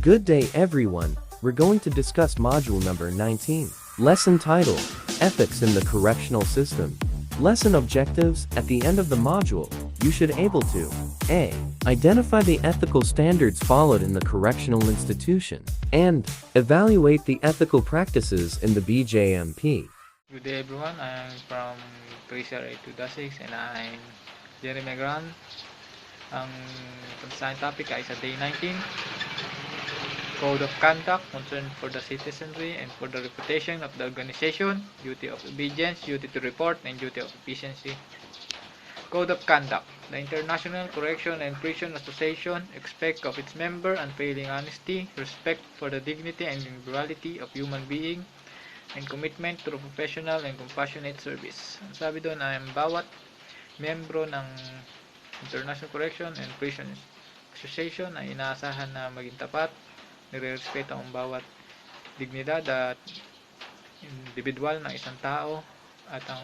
Good day everyone, we're going to discuss module number 19. Lesson title, Ethics in the Correctional System. Lesson objectives, at the end of the module, you should able to A. Identify the ethical standards followed in the correctional institution, and evaluate the ethical practices in the BJMP. Good day everyone, I'm from Tracer 8226 and I'm Jeremy Grant. Ang pag-design topic ay sa day 19, Code of Conduct concerned for the citizenry and for the reputation of the organization, duty of obedience, duty to report, and duty of efficiency. Code of Conduct. The International Correction and Prison Association expects of its member unfailing honesty, respect for the dignity and individuality of human being, and commitment to professional and compassionate service. Ang sabi doon ay bawat membro ng International Correction and Prison Association ay inaasahan na maging tapat, nire-respeto ang bawat dignidad at individual ng isang tao at ang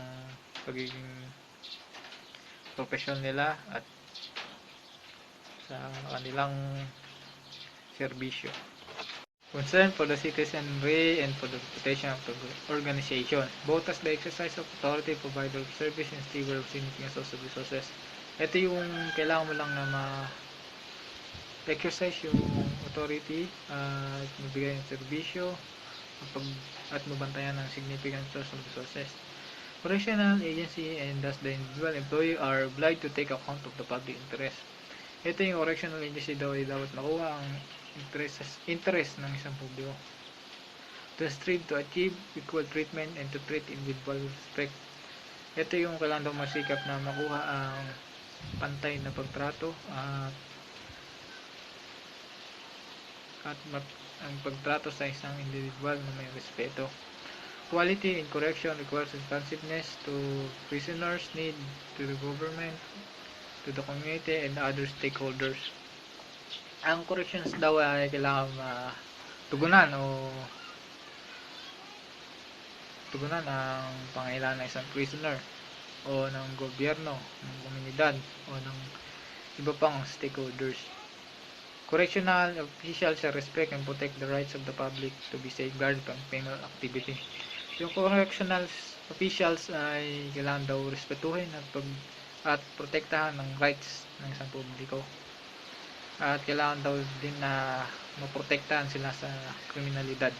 pagiging professional nila at sa kanilang serbisyo. Concern for the citizenry and for the reputation of the organization, both as the exercise of authority, provider of service, and steward of significant social resources. Ito yung kailangan mo lang na ma-exercise yung authority at magbigay ng serbisyo at mabantayan ng significant social resources. Correctional agency and thus the individual employee are obliged to take account of the public interest. Ito yung correctional agency daw ay dapat makuha ang interest ng isang publiko. To strive to achieve equal treatment and to treat individual with respect. Ito yung kailangan daw masikap na makuha ang pantay na pagtrato at ang pagtrato sa isang individual na may respeto. Quality in correction requires responsiveness to prisoners' need, to the government, to the community, and other stakeholders. Ang corrections daw ay kailangan tugunan ang pangailangan ng isang prisoner o ng gobyerno, ng komunidad o ng iba pang stakeholders. Correctional officials shall respect and protect the rights of the public to be safeguarded from penal activity. Yung correctional officials ay kailangan daw respetuhin at protektahan ng rights ng isang publiko. At kailangan daw din na maprotektahan sila sa kriminalidad.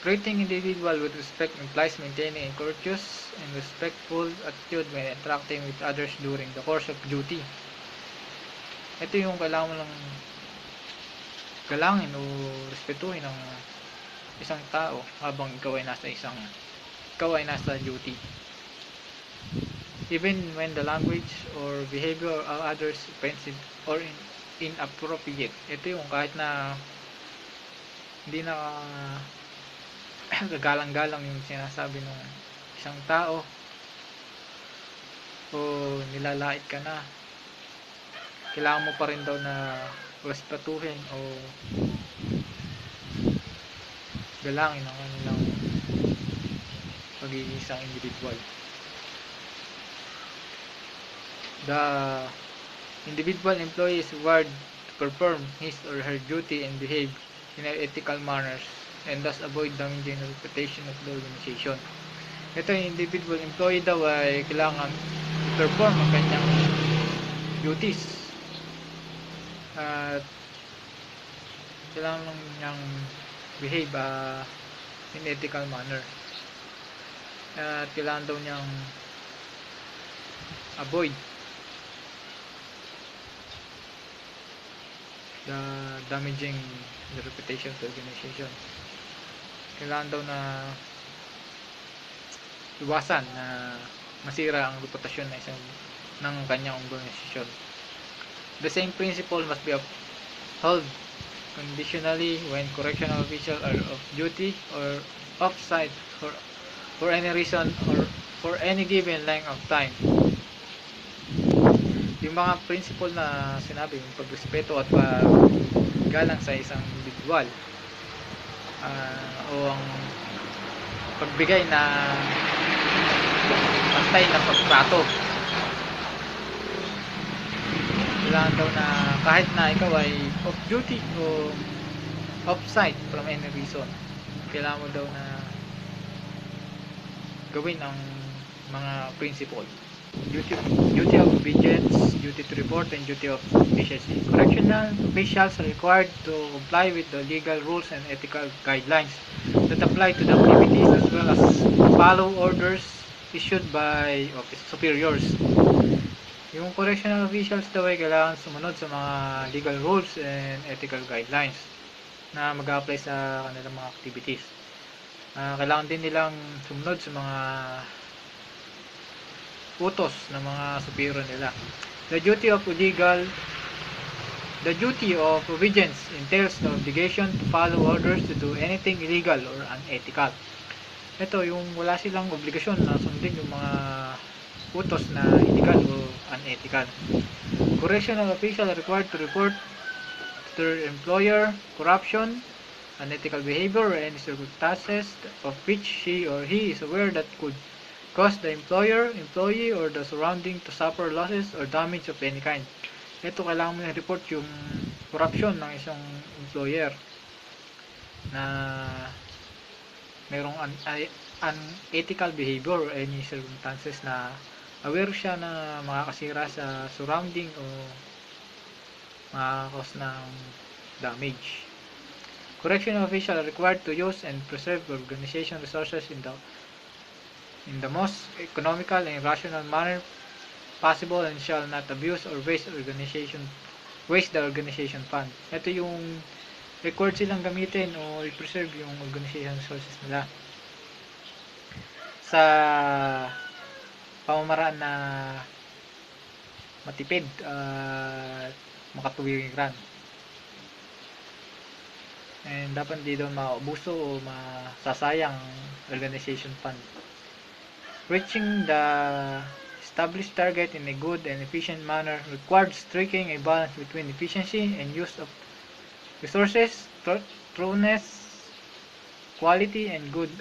Treating individual with respect implies maintaining a courteous and respectful attitude when interacting with others during the course of duty. Ito yung kailangan mo lang galangin o respetuhin ng isang tao habang ikaw ay nasa duty. Even when the language or behavior of others offensive or inappropriate. Ito yung kahit na hindi na gagalang-galang yung sinasabi ng isang tao o nilalait ka na, kailangan mo pa rin daw na respetuhin o galangin ang kanilang pagiging isang individual. The individual employee is required to perform his or her duty and behave in ethical manners and thus avoid damaging the reputation of the organization. Ito yung individual employee daw ay kailangan perform ang kanyang duties at kailangan lang niyang behave in ethical manner at kailangan daw niyang avoid the damaging the reputation of the organization. Kailangan daw na iwasan na masira ang reputasyon ng kanyang organisasyon. The same principle must be upheld conditionally when correctional officials are off duty or off-site for any reason or for any given length of time. Yung mga principle na sinabi, yung pagrespeto at paggalang sa isang individual o ang pagbigay na pantay na pagtrato kailangan daw na kahit na ikaw ay off duty o off site from any reason, kailangan mo daw na gawin ang mga principle: duty of obedience, duty to report, and duty of efficiency. Correctional officials are required to comply with the legal rules and ethical guidelines that apply to the activities, as well as follow orders issued by office superiors. Yung correctional officials daw ay kailangan sumunod sa mga legal rules and ethical guidelines na mag-apply sa kanilang mga activities. Kailangan din nilang sumunod sa mga utos ng mga superior nila. The duty of obedience entails the obligation to follow orders to do anything illegal or unethical. Ito, yung wala silang obligasyon na sundin yung mga utos na illegal o unethical. Correctional officials are required to report to their employer corruption, unethical behavior, or any circumstances of which she or he is aware that could cause the employer, employee, or the surrounding to suffer losses or damage of any kind. Ito, kailangan mo i-report yung corruption ng isang employer na mayroong unethical behavior or any circumstances na aware siya na makakasira sa surrounding o makakos ng damage. Correctional officials are required to use and preserve organization resources in the most economical and rational manner possible, and shall not abuse or waste the organization fund. Ito yung record silang gamitin o i-preserve yung organization resources nila sa pamamaraan na matipid at makatuwiran. And dapat di doon maubuso o masasayang organization fund. Reaching the established target in a good and efficient manner requires striking a balance between efficiency and use of resources, trueness, quality, and good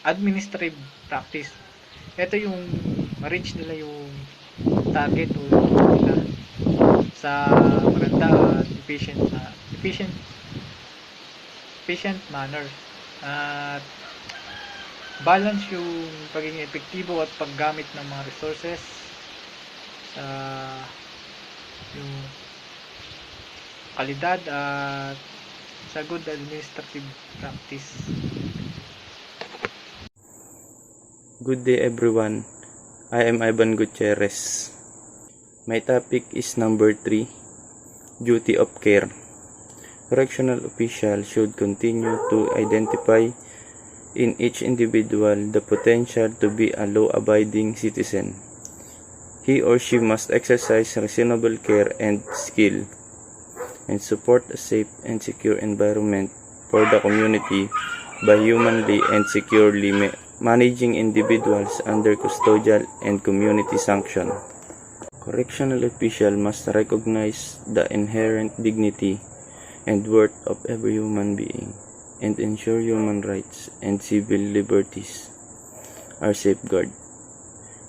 administrative practice. Ito yung ma-reach nila yung target o nila sa maganda at efficient manner, at balance yung pagiging epektibo at paggamit ng mga resources sa yung kalidad at sa good administrative practice. Good day everyone, I am Ivan Gutierrez. My topic is number 3, duty of care. Correctional officials should continue to identify in each individual the potential to be a law-abiding citizen. He or she must exercise reasonable care and skill and support a safe and secure environment for the community by humanly and securely managing individuals under custodial and community sanction. Correctional official must recognize the inherent dignity and worth of every human being and ensure human rights and civil liberties are safeguarded.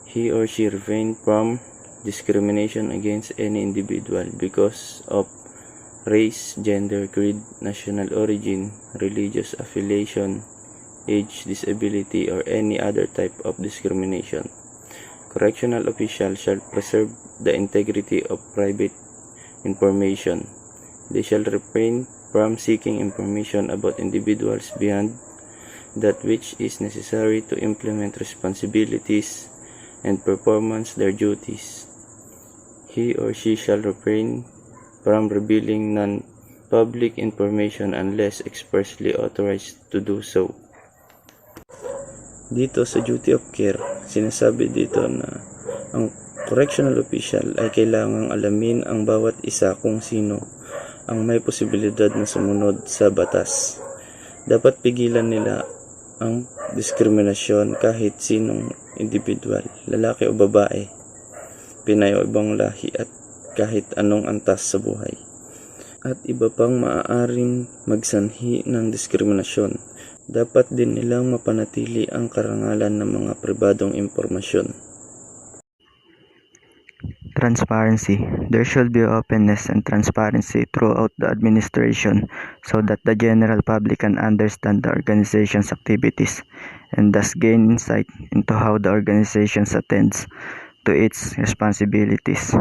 He or she refrain from discrimination against any individual because of race, gender, creed, national origin, religious affiliation, age, disability, or any other type of discrimination. Correctional officials shall preserve the integrity of private information. They shall refrain from seeking information about individuals beyond that which is necessary to implement responsibilities and performance their duties. He or she shall refrain from revealing non-public information unless expressly authorized to do so. Dito sa duty of care, sinasabi dito na ang correctional official ay kailangang alamin ang bawat isa kung sino ang may posibilidad na sumunod sa batas. Dapat pigilan nila ang diskriminasyon kahit sinong individual, lalaki o babae, Pinay o ibang lahi at kahit anong antas sa buhay. At iba pang maaaring magsanhi ng diskriminasyon. Dapat din nilang mapanatili ang karangalan ng mga pribadong impormasyon. Transparency. There should be openness and transparency throughout the administration so that the general public can understand the organization's activities and thus gain insight into how the organization attends to its responsibilities.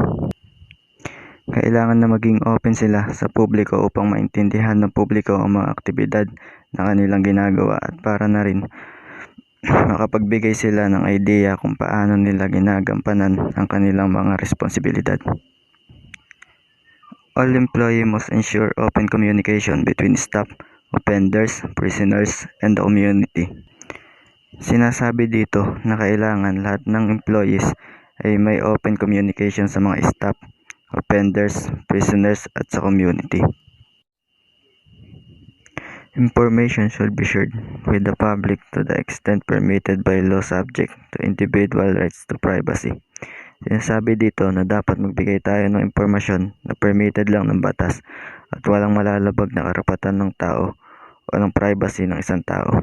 Kailangan na maging open sila sa publiko upang maintindihan ng publiko ang mga aktibidad na kanilang ginagawa at para na rin makapagbigay sila ng idea kung paano nila ginagampanan ang kanilang mga responsibilidad. All employees must ensure open communication between staff, offenders, prisoners, and the community. Sinasabi dito na kailangan lahat ng employees ay may open communication sa mga staff, offenders, prisoners, at sa community. Information should be shared with the public to the extent permitted by law subject to individual rights to privacy. Sinasabi dito na dapat magbigay tayo ng impormasyon na permitted lang ng batas at walang malalabag na karapatan ng tao o ng privacy ng isang tao.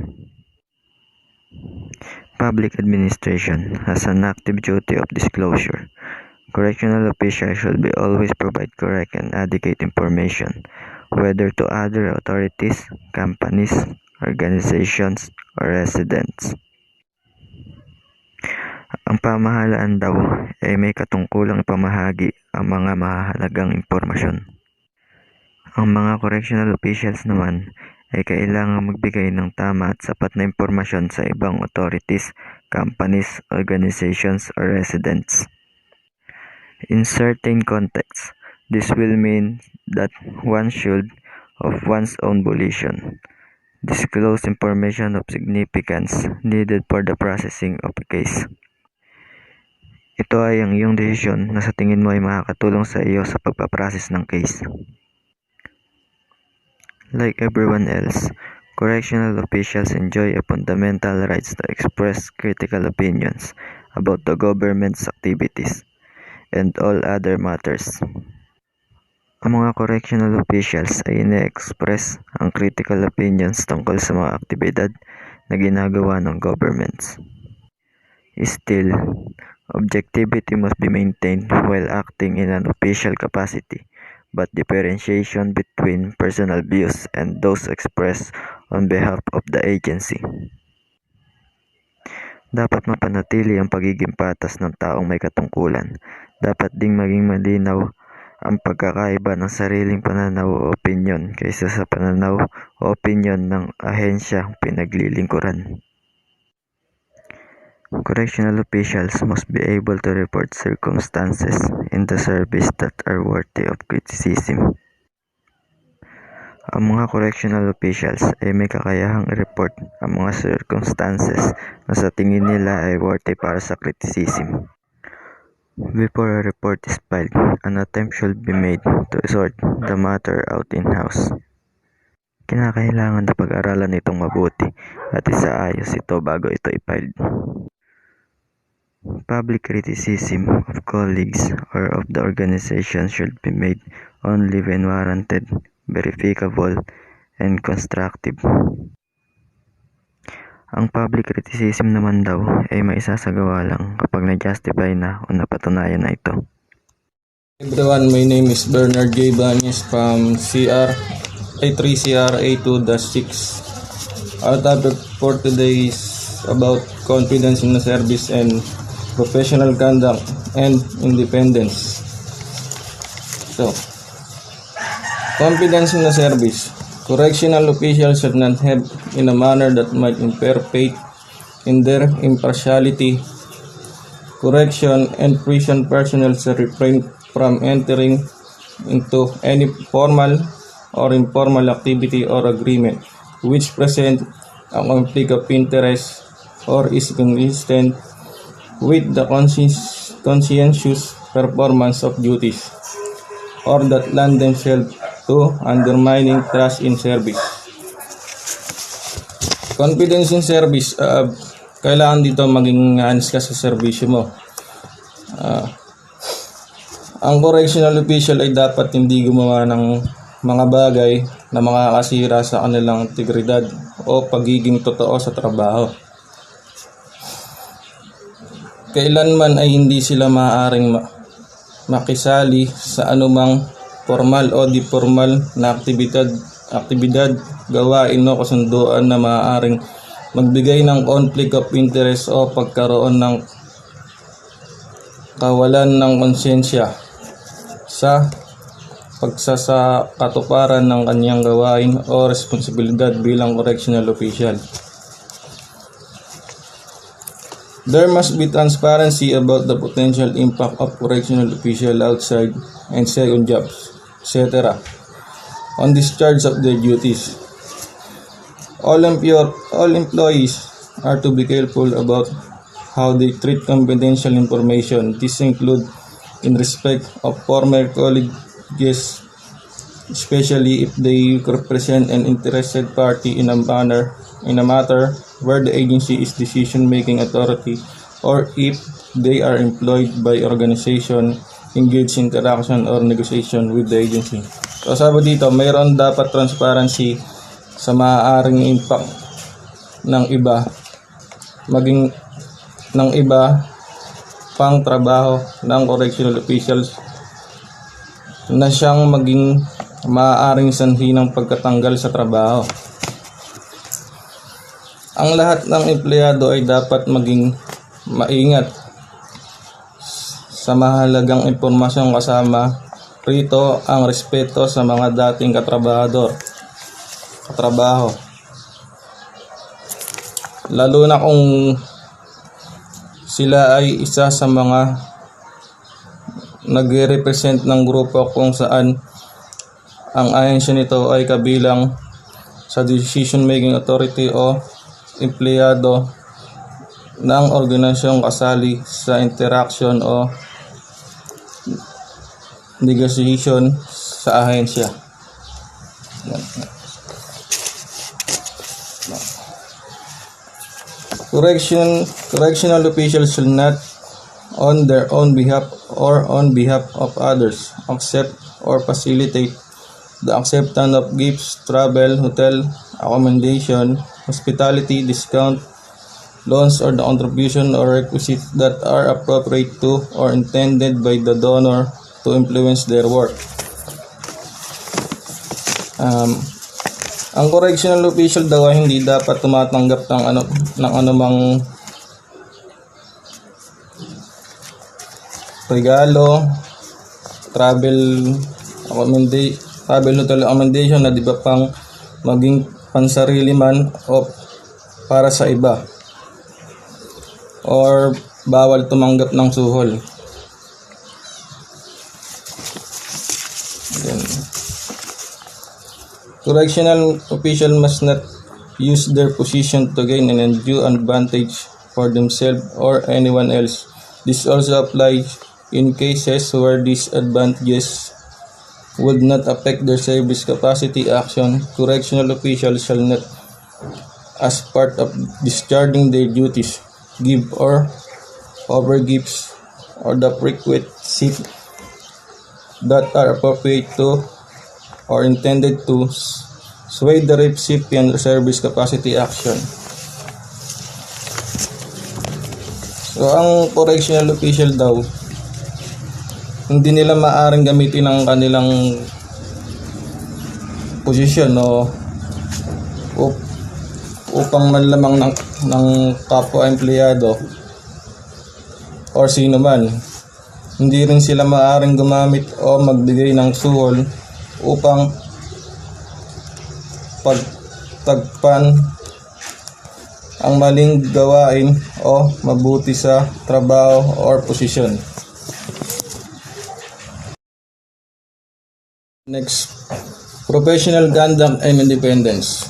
Public administration has an active duty of disclosure. Correctional officials should be always provide correct and adequate information, whether to other authorities, companies, organizations, or residents. Ang pamahalaan daw ay may katungkulang ipamahagi ang mga mahalagang impormasyon. Ang mga correctional officials naman ay kailangang magbigay ng tama at sapat na impormasyon sa ibang authorities, companies, organizations, or residents. In certain contexts, this will mean that one should, of one's own volition, disclose information of significance needed for the processing of a case. Ito ay ang iyong desisyon na sa tingin mo ay makakatulong sa iyo sa pagpaprocess ng case. Like everyone else, correctional officials enjoy a fundamental rights to express critical opinions about the government's activities and all other matters. Ang mga correctional officials ay ine-express ang critical opinions tungkol sa mga aktibidad na ginagawa ng governments. Still, objectivity must be maintained while acting in an official capacity, but differentiation between personal views and those expressed on behalf of the agency. Dapat mapanatili ang pagiging patas ng taong may katungkulan. Dapat ding maging malinaw ang pagkakaiba ng sariling pananaw o opinyon kaysa sa pananaw o opinyon ng ahensya pinaglilingkuran. Correctional officials must be able to report circumstances in the service that are worthy of criticism. Ang mga correctional officials ay may kakayahang i-report ang mga circumstances na sa tingin nila ay worthy para sa criticism. Before a report is filed, an attempt should be made to sort the matter out in-house. Kinakailangan na pag-aralan itong mabuti at isaayos ito bago ito i-filed. Public criticism of colleagues or of the organization should be made only when warranted, verifiable, and constructive. Ang public criticism naman daw ay maisasagawa lang kapag na-justify na o napatunayan na ito. Everyone, my name is Bernard J. Bañez from 3CR82-6. Our topic for today is about confidence in the service and professional conduct and independence. So, confidence in the service. Correctional officials should not have in a manner that might impair faith in their impartiality. Correction and prison personnel should refrain from entering into any formal or informal activity or agreement which present a conflict of interest or is consistent with the conscientious performance of duties, or that lend themselves to undermining trust in service. Confidence in service, kailangan dito maging honest ka sa serbisyo mo. Ang correctional official ay dapat hindi gumawa ng mga bagay na makakasira sa kanilang integridad o pagiging totoo sa trabaho. Kailanman ay hindi sila maaaring makisali sa anumang formal o di formal na aktibidad, gawain o kasunduan na maaaring magbigay ng conflict of interest o pagkaroon ng kawalan ng konsensya sa pagsasakatuparan ng kanyang gawain o responsibilidad bilang correctional official. There must be transparency about the potential impact of correctional official outside and second jobs, etc. on discharge of their duties. All employees are to be careful about how they treat confidential information. This includes in respect of former colleagues, especially if they represent an interested party in a matter where the agency is decision-making authority, or if they are employed by organization engaged in interaction or negotiation with the agency. So sabi dito, mayroon dapat transparency sa maaaring impact ng iba, maging ng iba pang trabaho ng correctional officials na siyang maging maaaring sanhi ng pagkatanggal sa trabaho. Ang lahat ng empleyado ay dapat maging maingat sa mahalagang impormasyon, kasama rito ang respeto sa mga dating katrabaho, lalo na kung sila ay isa sa mga nagre-represent ng grupo kung saan ang ahensya nito ay kabilang sa decision-making authority o empleyado ng organisasyong kasali sa interaction o negotiation sa ahensya. Correctional officials shall not, on their own behalf or on behalf of others, accept or facilitate the acceptance of gifts, travel, hotel, accommodation, hospitality, discount, loans, or the contribution or requisites that are appropriate to or intended by the donor to influence their work. Ang correctional official daw ay hindi dapat tumatanggap ng anumang regalo, travel hotel accommodation na di ba pang maging pansarili man o para sa iba, or bawal tumanggap ng suhol. Then, correctional official must not use their position to gain an undue advantage for themselves or anyone else. This also applies in cases where these advantages would not affect their service capacity action. Correctional officials shall not, as part of discharging their duties, give or overgives or the requisite that are appropriate to or intended to sway the recipient service capacity action. So ang correctional official daw, hindi nila maaring gamitin ang kanilang posisyon upang manlamang ng kapwa empleyado or sino man. Hindi rin sila maaring gumamit o magbigay ng suhol upang pagtagpan ang maling gawain o mabuti sa trabaho or posisyon. Next, professional conduct and independence.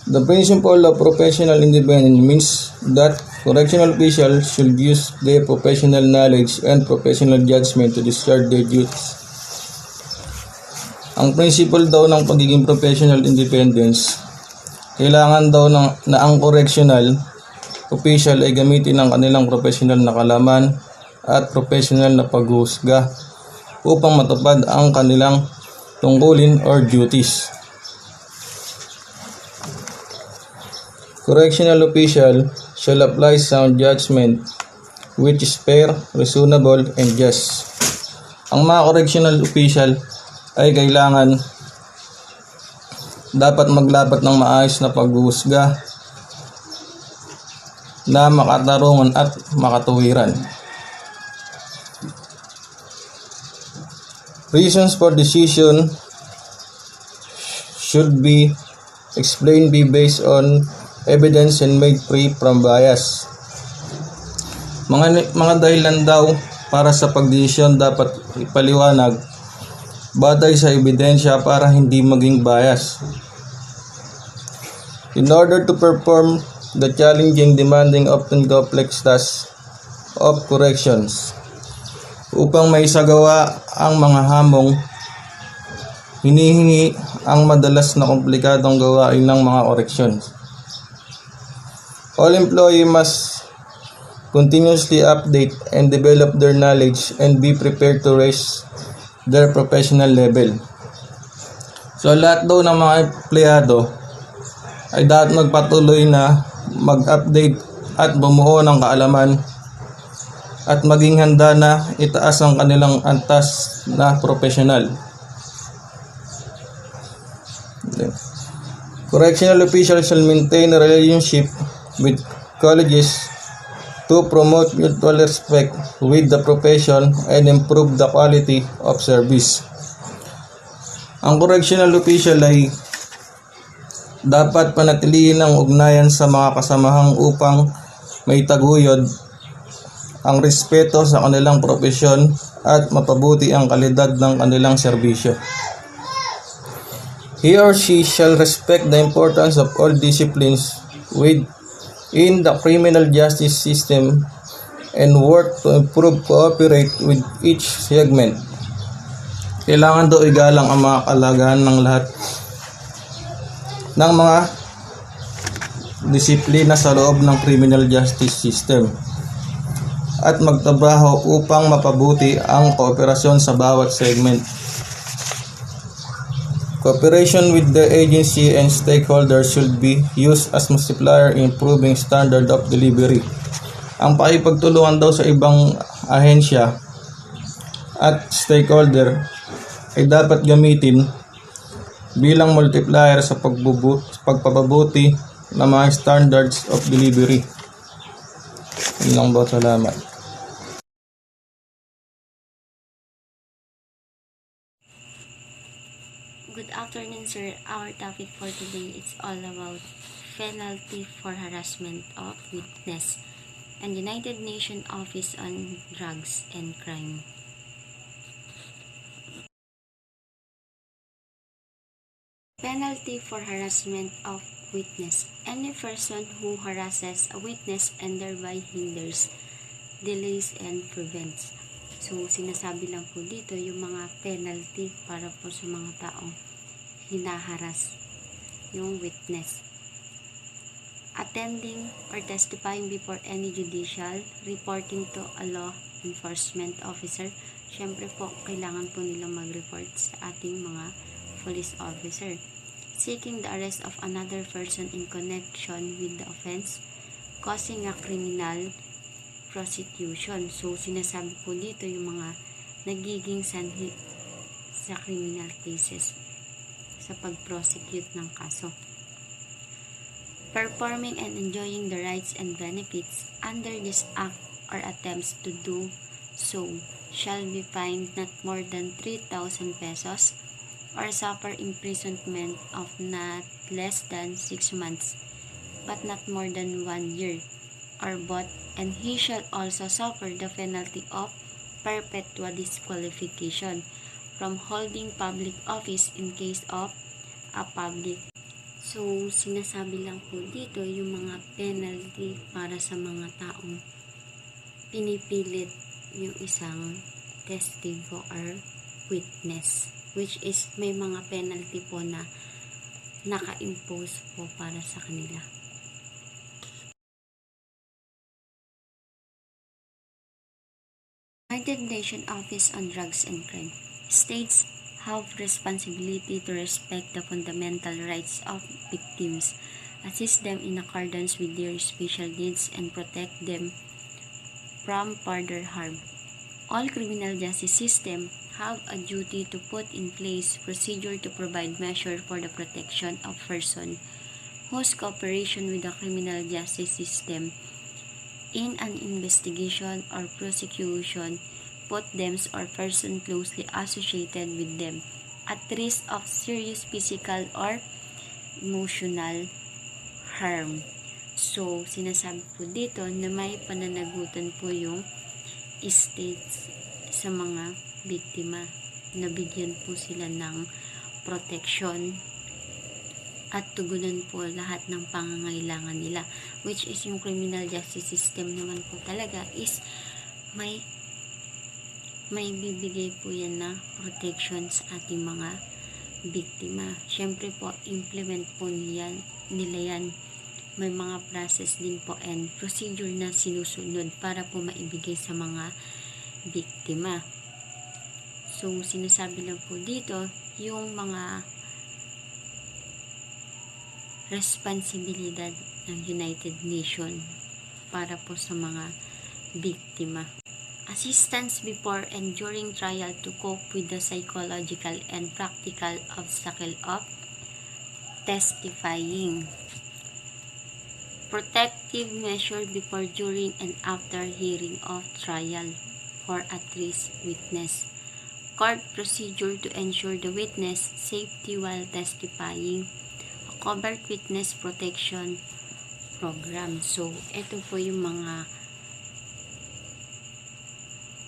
The principle of professional independence means that correctional officials should use their professional knowledge and professional judgment to discharge their duties. Ang principle daw ng pagiging professional independence, kailangan daw na ang correctional official ay gamitin ang kanilang professional na kalaman at professional na paghuhusga upang matupad ang kanilang tungkulin or duties. Correctional official shall apply sound judgment which is fair, reasonable, and just. Ang mga correctional official ay kailangan dapat maglapat ng maayos na paghuhusga na makatarungan at makatuwiran. Reasons for decision should be explained be based on evidence and made free from bias. Mga dahilan daw para sa pagdesisyon dapat ipaliwanag batay sa ebidensya para hindi maging bias. In order to perform the challenging, demanding, often complex task of corrections, upang maisagawa ang mga hamong, hinihingi ang madalas na komplikadong gawain ng mga corrections. All employees must continuously update and develop their knowledge and be prepared to raise their professional level. So lahat daw ng mga empleyado ay dapat magpatuloy na mag-update at bumuo ng kaalaman at maging handa na itaas ang kanilang antas na profesional. Correctional officials shall maintain a relationship with colleges to promote mutual respect with the profession and improve the quality of service. Ang correctional official ay dapat panatilihin ang ugnayan sa mga kasamahang upang may taguyod ang respeto sa kanilang profesyon at mapabuti ang kalidad ng kanilang serbisyo. He or she shall respect the importance of all disciplines within the criminal justice system and work to improve cooperate with each segment. Kailangan daw igalang ang mga kalagahan ng lahat ng mga disiplina sa loob ng criminal justice system at magtrabaho upang mapabuti ang kooperasyon sa bawat segment. Cooperation with the agency and stakeholders should be used as multiplier in improving standard of delivery. Ang pakipagtulungan daw sa ibang ahensya at stakeholder ay dapat gamitin bilang multiplier sa pagpapabuti ng mga standards of delivery. Yun lang po, salamat. Good afternoon, sir. Our topic for today is all about penalty for harassment of witness and United Nations Office on Drugs and Crime. Penalty for harassment of witness. Any person who harasses a witness and thereby hinders, delays, and prevents. So, sinasabi lang po dito yung mga penalty para po sa mga taong hinaharas yung witness. Attending or testifying before any judicial, reporting to a law enforcement officer. Siyempre po, kailangan po nilang mag-report sa ating mga police officer. Seeking the arrest of another person in connection with the offense, causing a criminal prosecution. So, sinasabi po dito yung mga nagiging sanhi sa criminal cases sa pag-prosecute ng kaso. Performing and enjoying the rights and benefits under this act or attempts to do so shall be fined not more than 3,000 pesos or suffer imprisonment of not less than 6 months but not more than 1 year or both, and he shall also suffer the penalty of perpetual disqualification from holding public office in case of a public. So, sinasabi lang po dito yung mga penalty para sa mga taong pinipilit yung isang testigo or witness, which is may mga penalty po na naka-impose po para sa kanila. United Nations Office on Drugs and Crime. States have responsibility to respect the fundamental rights of victims, assist them in accordance with their special needs, and protect them from further harm. All criminal justice system have a duty to put in place procedure to provide measure for the protection of person whose cooperation with the criminal justice system in an investigation or prosecution put them or person closely associated with them at risk of serious physical or emotional harm. So, sinasabi po dito na may pananagutan po yung states sa mga biktima. Nabigyan po sila ng protection at tugunan po lahat ng pangangailangan nila, which is yung criminal justice system naman po talaga is may bibigay po yan na protection sa ating mga biktima. Syempre po, implement po nila yan. May mga process din po and procedure na sinusunod para po maibigay sa mga biktima. So, sinasabi lang po dito, yung mga responsibilidad ng United Nations para po sa mga biktima. Assistance before and during trial to cope with the psychological and practical obstacle of testifying. Protective measure before, during, and after hearing of trial for at-risk witness. Court procedure to ensure the witness safety while testifying. Covered Witness Protection Program. So, ito po yung mga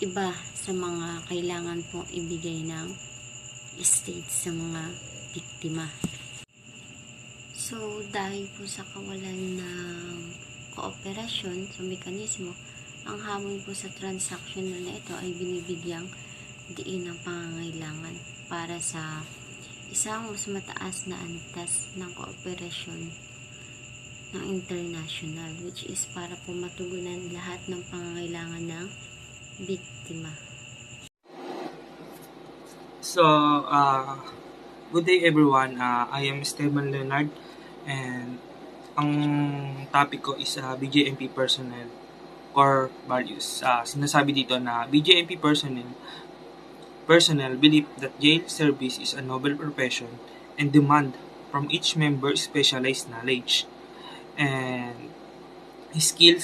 iba sa mga kailangan pong ibigay ng state sa mga biktima. So, dahil po sa kawalan ng kooperasyon sa mekanismo, ang hamon po sa transactional na ito ay binibigyang diin ng pangangailangan para sa isang mas mataas na antas ng kooperasyon ng international, which is para po matugunan lahat ng pangangailangan ng biktima. So, good day everyone. I am Esteban Leonard and ang topic ko is BJMP personnel core values. Sinasabi dito na BJMP personnel believe that jail service is a noble profession and demand from each member specialized knowledge and skill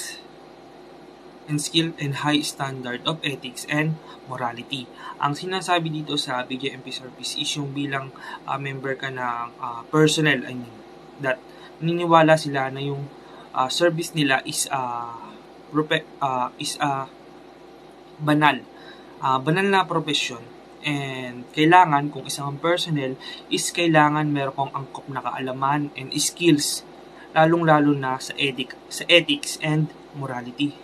and high standard of ethics and morality. Ang sinasabi dito sa BJMP service is yung bilang member ka ng personnel, that naniniwala sila na yung service nila is banal na profession. And kailangan, kung isang personnel, is kailangan meron kong angkop na kaalaman and skills, lalong-lalo na sa ethics and morality.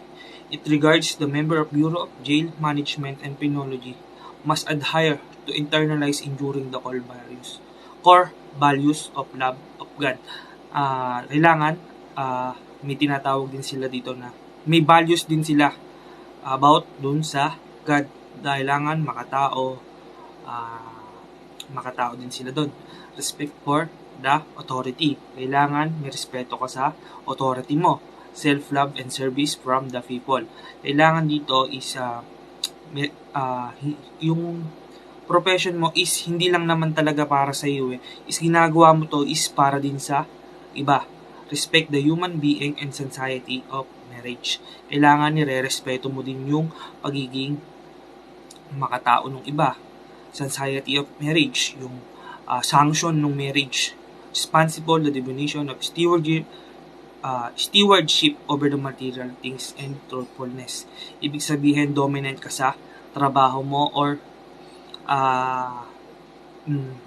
It regards the member of Bureau of Jail Management and Penology must adhere to internalize enduring the core values of love of God. Kailangan, may tinatawag din sila dito na may values din sila about dun sa God. Kailangan makatao din sila doon. Respect for the authority. Kailangan may respeto ka sa authority mo. Self-love and service from the people. Kailangan dito is yung profession mo is hindi lang naman talaga para sa iyo is ginagawa mo to is para din sa iba. Respect the human being and society of marriage. Kailangan nire-respeto mo din yung pagiging makatao ng iba. Society of marriage, yung sanction ng marriage. Responsible, the definition of stewardship over the material things and truthfulness. Ibig sabihin, dominant ka sa trabaho mo or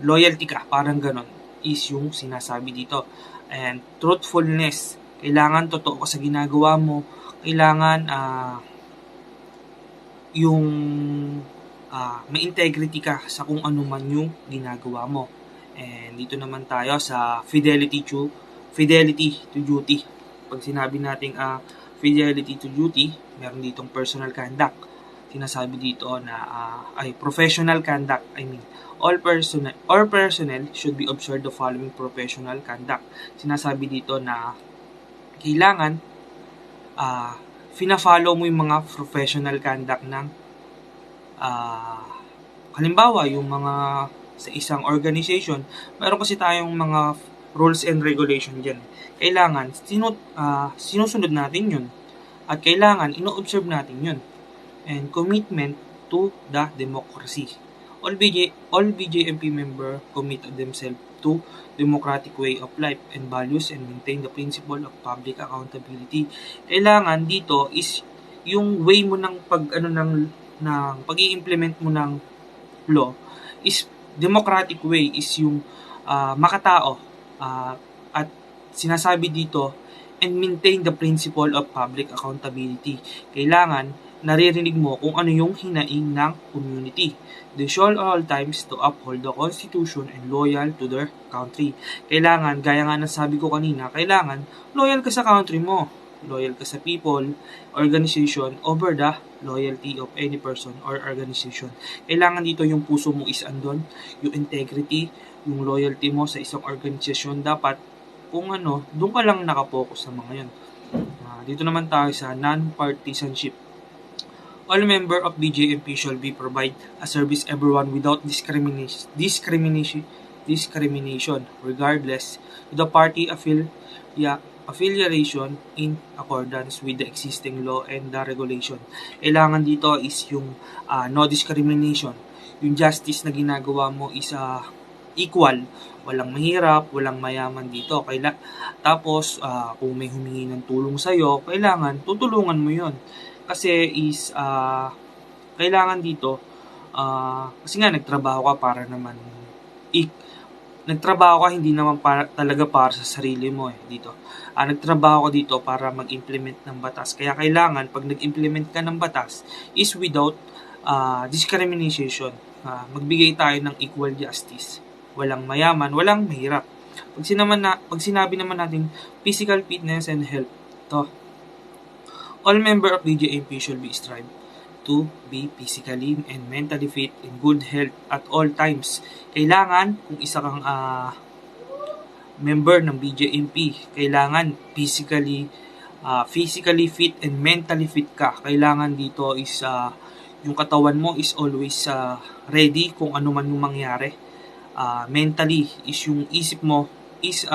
loyalty ka, parang ganon, is yung sinasabi dito. And truthfulness, kailangan totoo ka sa ginagawa mo. Kailangan yung may integrity ka sa kung ano man yung ginagawa mo. And dito naman tayo sa fidelity to duty. Pag sinabi nating fidelity to duty, meron ditong personal conduct. Sinasabi dito na professional conduct. All personnel should be observed the following professional conduct. Sinasabi dito na kailangan fina-follow mo yung mga professional conduct ng Halimbawa, yung mga sa isang organization, meron kasi tayong mga rules and regulation dyan. Kailangan sinusunod natin yun. At kailangan ino-observe natin yun. And commitment to the democracy. All BJMP member committed themselves to democratic way of life and values and maintain the principle of public accountability. Kailangan dito is yung way mo ng pag-i-implement mo ng law is democratic way, is yung makatao, at sinasabi dito, and maintain the principle of public accountability. Kailangan naririnig mo kung ano yung hinaing ng community. They should all times to uphold the Constitution and loyal to their country. Kailangan, gaya nga ng sabi ko kanina, kailangan loyal ka sa country mo. Loyal ka sa people, organization, over the loyalty of any person or organization. Kailangan dito yung puso mo is andon, yung integrity, yung loyalty mo sa isang organisasyon, dapat kung doon ka lang nakapokus sa mga yun. Dito naman tayo sa non-partisanship. All member of BJMP shall be provide a service everyone without discrimination regardless to the party affiliation in accordance with the existing law and the regulation. Kailangan dito is yung no discrimination. Yung justice na ginagawa mo is equal. Walang mahirap, walang mayaman dito. Tapos, kung may humingi ng tulong sa'yo, kailangan tutulungan mo yon. Kasi is, kailangan dito, kasi nga nagtrabaho ka para naman, nagtrabaho ka hindi naman talaga para sa sarili mo dito. Nagtrabaho ka dito para mag-implement ng batas. Kaya kailangan, pag nag-implement ka ng batas, is without discrimination. Magbigay tayo ng equal justice. Walang mayaman, walang mahirap. Pag sinabi naman natin physical fitness and health, all member of BJMP should be strive to be physically and mentally fit in good health at all times. Kailangan, kung isa kang member ng BJMP, kailangan physically fit and mentally fit ka. Kailangan dito is yung katawan mo is always ready kung ano man yung mangyari. Mentally is yung isip mo is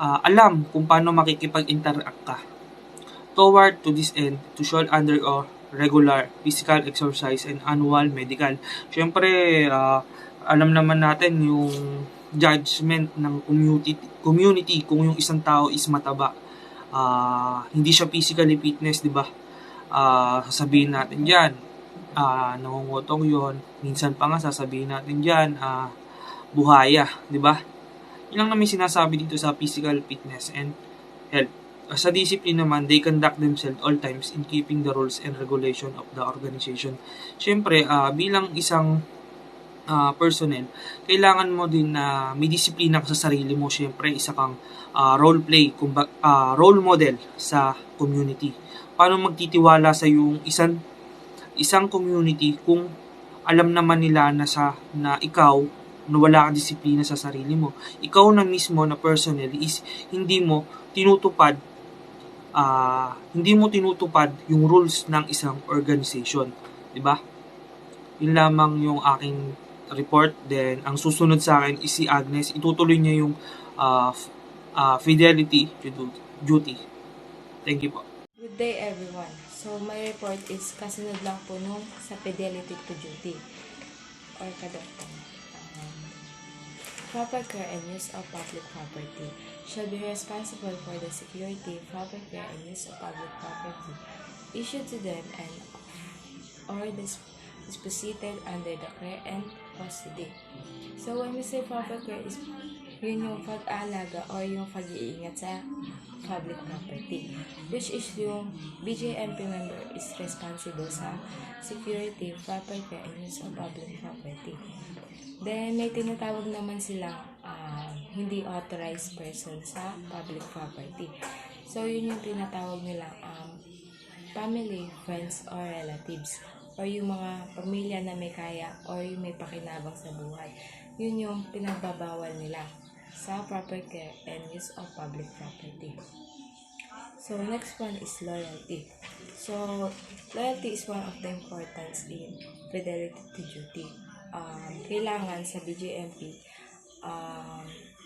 alam kung paano makikipag-interact ka. Toward to this end, to should undergo regular physical exercise and annual medical. Siyempre, alam naman natin yung judgment ng community kung yung isang tao is mataba. Hindi siya physically fitness, di ba? Sasabihin natin dyan, nangungutong yon. Minsan pa nga sasabihin natin dyan, buhaya, di ba? Yun lang namin sinasabi dito sa physical fitness and health. Sa discipline naman, they conduct themselves all times in keeping the rules and regulation of the organization. Siyempre, bilang isang personnel, kailangan mo din na may disiplina ka sa sarili mo. Siyempre, isa kang role model sa community. Paano magtitiwala sa yung isang community kung alam naman nila na ikaw na wala kang disiplina sa sarili mo. Ikaw na mismo na personnel is hindi mo tinutupad yung rules ng isang organization, 'di ba? Yun lamang yung aking report. Then ang susunod sa akin is si Agnes. Itutuloy niya yung fidelity to duty. Thank you po. Good day everyone. So my report is kasunod lang po nung sa fidelity to duty or kadoktan. Proper care and use of public property shall be responsible for the security, proper care and use of public property issued to them and or disposited under the care and custody. So when we say proper care is yun yung pag-aalaga or yung pag-iingat sa public property, which is yung BJMP member is responsible sa security, proper care and use of public property. Then, may tinatawag naman silang hindi authorized person sa public property. So, yun yung tinatawag nilang family, friends, or relatives. Or yung mga pamilya na may kaya or yung may pakinabang sa buhay. Yun yung pinagbabawal nila sa proper care and use of public property. So next one is loyalty. So loyalty is one of the importance in fidelity to duty. Kailangan sa BJMP,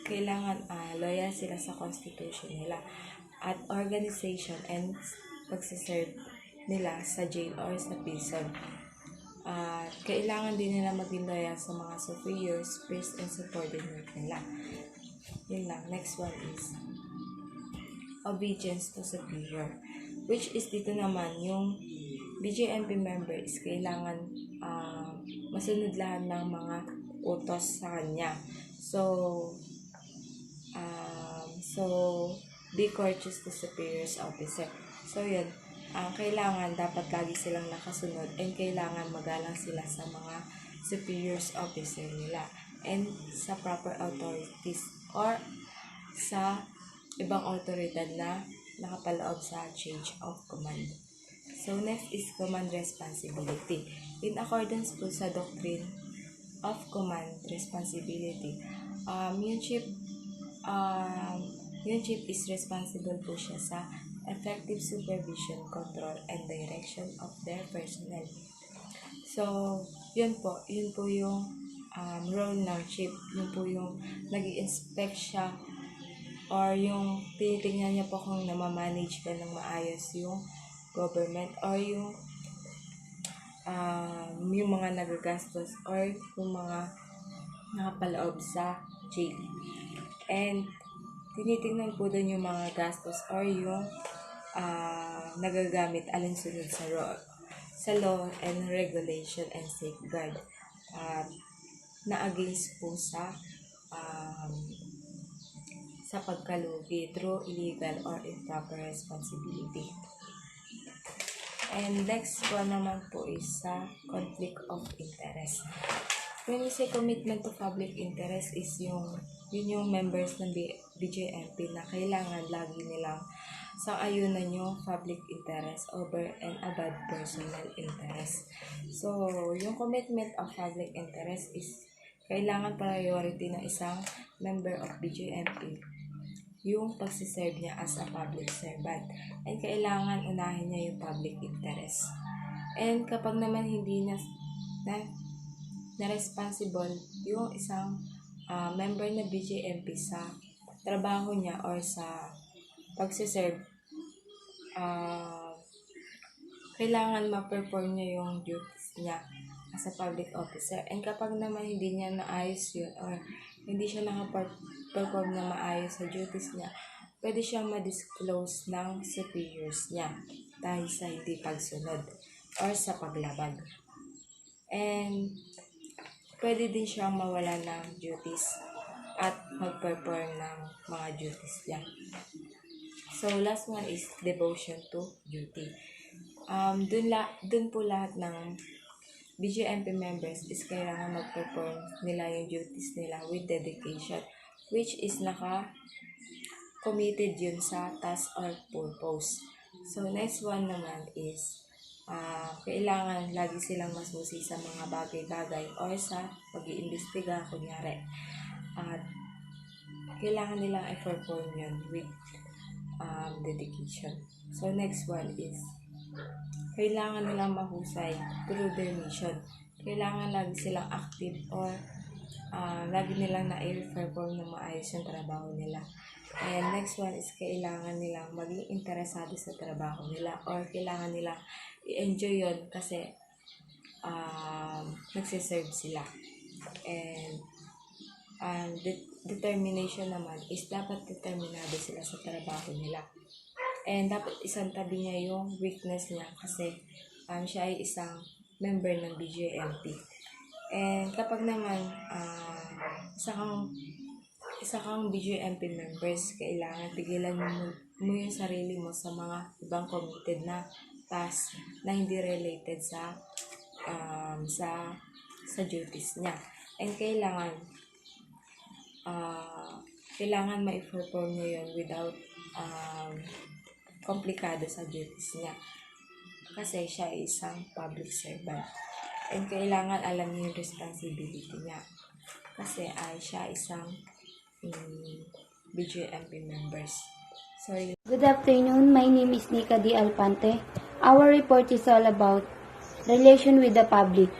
kailangan loyal sila sa constitution nila at organization and pagsiserve nila sa jail or sa prison. Kailangan din nila maging loyal sa mga superiors, peers, and subordinate nila. Yun lang. Next one is obedience to superior, which is dito naman yung BJMP member is kailangan masunod lahat ng mga utos sa kanya. So be courteous to superiors officer. So yun, kailangan dapat lagi silang nakasunod and kailangan magalang sila sa mga superiors officer nila and sa proper authorities or sa ibang autoridad na nakapaloob sa change of command. So next is command responsibility. In accordance po sa doctrine of command responsibility, yung chief is responsible po siya sa effective supervision, control, and direction of their personnel. So, yun po yung role ng chief. Yun po yung nag-i-inspect siya or yung tinitingnan niya po kung namamanage ka ng maayos yung government or yung mga nagagastos or yung mga nakapaloob sa jail. And tinitingnan po doon yung mga gastos or yung nagagamit alinsunod sa law and regulation and safeguard na against po sa pagkalugi through illegal or improper responsibility. And next one naman po is sa conflict of interest. When we say commitment to public interest is yun yung members ng BJMP na kailangan lagi nilang sang-ayunan yung public interest over and above personal interest. So, yung commitment of public interest is kailangan priority ng isang member of BJMP yung pagsiserve niya as a public servant. And kailangan unahin niya yung public interest. And kapag naman hindi na responsible yung isang member na BJMP sa trabaho niya or sa pagsiserve, kailangan ma-perform niya yung duties niya as a public officer. And kapag naman hindi niya naayos yun or hindi siya naka-perform na maayos sa duties niya, pwede siyang ma-disclose ng superiors niya dahil sa hindi pagsunod or sa paglabag. And pwede din siyang mawala ng duties at mag-perform ng mga duties niya. So, last one is devotion to duty. Dun po lahat ng BJMP members is kailangan mag-perform nila yung duties nila with dedication, which is naka-committed yun sa task or purpose. So, next one naman is kailangan lagi silang masusi sa mga bagay-bagay or sa pag-iimbestiga, kunyari. At kailangan nilang i-perform yun with dedication. So, next one is kailangan nilang mahusay through their mission. Kailangan lagi silang active or lagi nilang na-perform na maayos yung trabaho nila. And next one is kailangan nilang maging interesado sa trabaho nila or kailangan nilang i-enjoy yun kasi nagsiserve sila. And determination naman is dapat determinado sila sa trabaho nila. And dapat isang tabi niya yung weakness niya kasi siya ay isang member ng BJMP. And kapag naman isa kang BJMP members, kailangan pigilan mo yung sarili mo sa mga ibang committed na task na hindi related sa duties niya. And kailangan ma-perform niya yun without komplikado sa duties niya. Kasi siya ay isang public servant. And kailangan alam niya yung responsibility niya. Kasi siya isang BJMP members. Good afternoon. My name is Nika D. Alpante. Our report is all about relation with the public.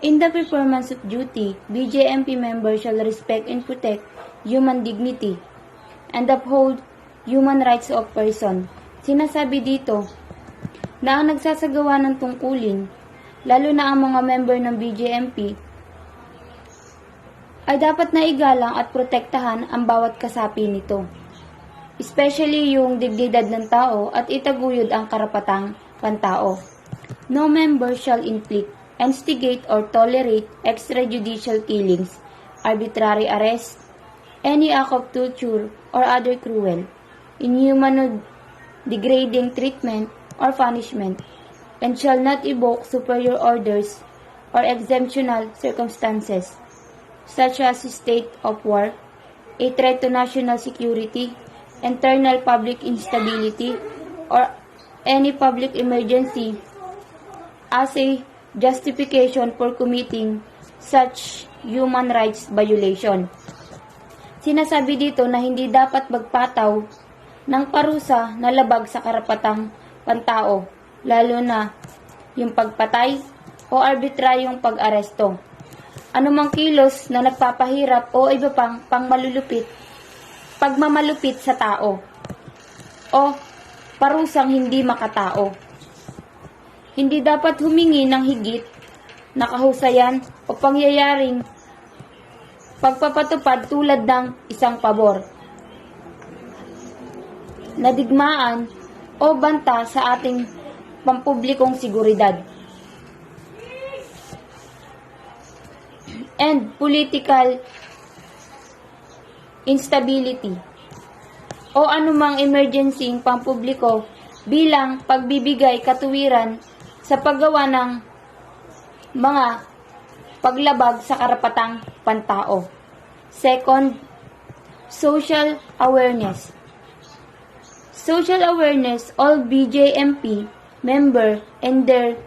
In the performance of duty, BJMP members shall respect and protect human dignity and uphold human rights of person. Sinasabi dito na ang nagsasagawa ng tungkulin, lalo na ang mga member ng BJMP, ay dapat na igalang at protektahan ang bawat kasapi nito, especially yung dignidad ng tao at itaguyod ang karapatang pantao. No member shall inflict, instigate, or tolerate extrajudicial killings, arbitrary arrest, any act of torture or other cruel, inhuman or degrading treatment or punishment, and shall not evoke superior orders or exemptional circumstances, such as state of war, a threat to national security, internal public instability, or any public emergency as a justification for committing such human rights violation. Sinasabi dito na hindi dapat magpataw ng parusa na labag sa karapatang pantao, lalo na yung pagpatay o arbitraryong pag-aresto. Anumang kilos na nagpapahirap o iba pang pagmamalupit sa tao, o parusang hindi makatao. Hindi dapat humingi ng higit na kahusayan o pangyayaring pagpapatupad tulad ng isang pabor, nadigmaan o banta sa ating pampublikong seguridad and political instability o anumang emergency pampubliko bilang pagbibigay katuwiran sa paggawa ng mga paglabag sa karapatang pantao. Second, social awareness. Social awareness, all BJMP member and their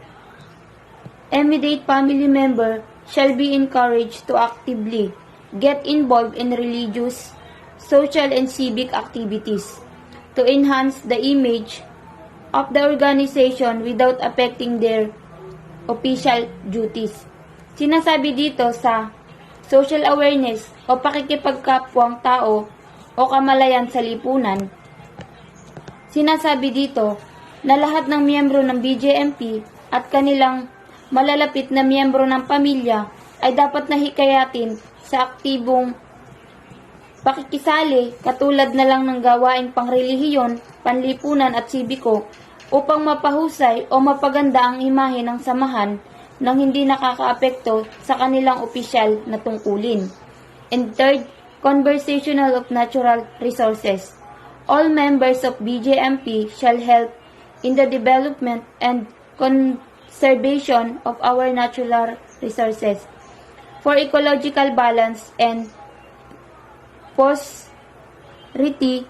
immediate family member shall be encouraged to actively get involved in religious, social, and civic activities to enhance the image of the organization without affecting their official duties. Sinasabi dito sa social awareness o pakikipagkapwang tao o kamalayan sa lipunan, sinasabi dito na lahat ng miyembro ng BJMP at kanilang malalapit na miyembro ng pamilya ay dapat na hikayatin sa aktibong pakikisali katulad na lang ng gawaing pangrelihiyon, panlipunan at sibiko upang mapahusay o mapaganda ang imahe ng samahan nang hindi nakakaapekto sa kanilang opisyal na tungkulin. And third, conversational of natural resources. All members of BJMP shall help in the development and conservation of our natural resources for ecological balance and posterity,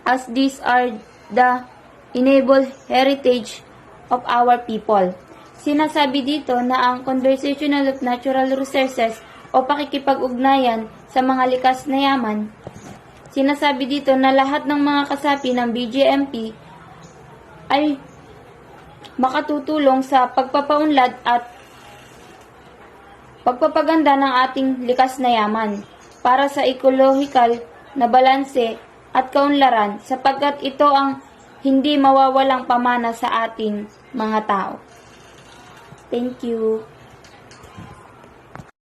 as these are the enable heritage of our people. Sinasabi dito na ang conversational of natural resources o pakikipag-ugnayan sa mga likas na yaman, sinasabi dito na lahat ng mga kasapi ng BJMP ay makatutulong sa pagpapaunlad at pagpapaganda ng ating likas na yaman para sa ecological na balanse at kaunlaran sapagkat ito ang hindi mawawalang pamana sa ating mga tao. Thank you.